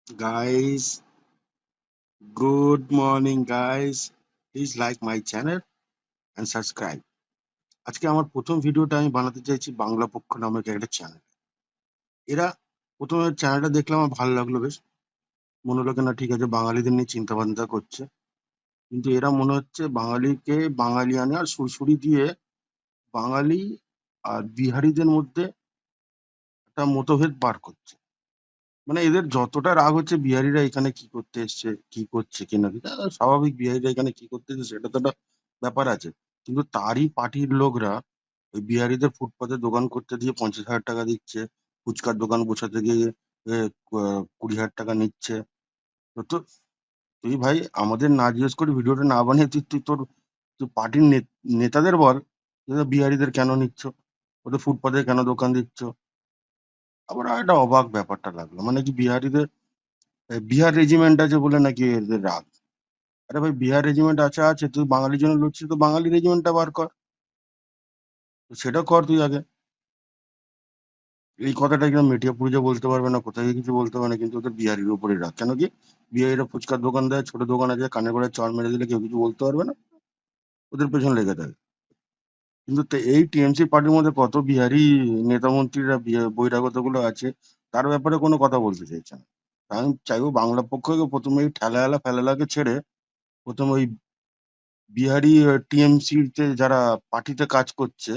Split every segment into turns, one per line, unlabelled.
Guys, good morning, guys. Please like my channel and subscribe. আজকে আমার প্রথম ভিডিওটা আমি বানাতে চাইছি বাংলা পক্ষ নামক একটা চ্যানেল। এরা প্রথমে চ্যানেলটা দেখলাম আমার ভালো লাগলো বেশ। মনে হলো না ঠিক আছে বাঙালিদের নিয়ে চিন্তা ভাবনা করছে। কিন্তু এরা মনে হচ্ছে বাঙালিকে বাঙালিয়ানা আর সুড়সুড়ি দিয়ে বাঙালি আর বিহারিদের মধ্যে একটা মতভেদ বার করছে। মানে এদের যতটা রাগ হচ্ছে বিহারিরা এখানে কি করতে এসছে, কি করছে কিনা কি স্বাভাবিক বিহারিরা এখানে কি করতে এসছে সেটা তো একটা ব্যাপার আছে। কিন্তু তারই পার্টির লোকরা ওই বিহারিদের ফুটপাতে দোকান করতে দিয়ে 50,000 টাকা দিচ্ছে, ফুচকার দোকান বসাতে গিয়ে 20,000 টাকা নিচ্ছে। তো তুই ভাই আমাদের না জিজ্ঞেস করে ভিডিওটা না বানিয়ে তুই তুই তোর তুই পার্টির নেতাদের বল যে বিহারিদের কেন নিচ্ছ, ওদের ফুটপাতে কেন দোকান দিচ্ছ। আবার একটা অবাক ব্যাপারটা লাগলো, মানে কি বিহারিদের বিহার রেজিমেন্ট আছে বলে নাকি এদের রাগ। আরে ভাই বিহার রেজিমেন্ট আছে তুই বাঙালির জন্য লড়ছিস তো বাঙালি রেজিমেন্টটা বার কর, তো সেটা কর তুই আগে। এই কথাটা কিনা মেটিয়া পুরুষে বলতে পারবে না, কোথায় কিছু বলতে পারবে না, কিন্তু ওদের বিহারির উপরে রাগ কেন কি? বিহারিরা ফুচকার দোকান দেয়, ছোট দোকান আছে, কানে করে চড় মেরে দিলে কেউ কিছু বলতে পারবে না, ওদের পেছন লেগে থাকে। কিন্তু এই টিএমসি পার্টির মধ্যে কত বিহারি নেতা মন্ত্রীরা বহিরাগত গুলো আছে, তার ব্যাপারে কোনো কথা বলতে চাইছে না। আমি চাইবো বাংলা পক্ষকে প্রথমে এই ঠেলালা ফেলালাকে ছেড়ে প্রথমে ওই বিহারি টিএমসি তে যারা পার্টিতে কাজ করছে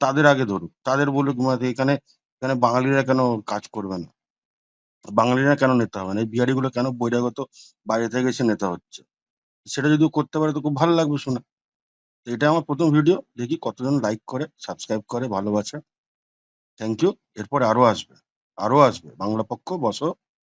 তাদের আগে ধরুক, তাদের বলুক মানে এখানে এখানে বাঙালিরা কেন কাজ করবে না, বাঙালিরা কেন নেতা হবে না, এই বিহারি গুলো কেন বহিরাগত বাইরে থেকে এসে নেতা হচ্ছে। সেটা যদি ও করতে পারে তো খুব ভালো লাগবে শুনে। তো এটা আমার প্রথম ভিডিও, দেখি কতজন লাইক করে সাবস্ক্রাইব করে ভালোবাসে। Thank you. এরপরে আরো আসবে, আরো আসবে। বাংলা পক্ষ বসো।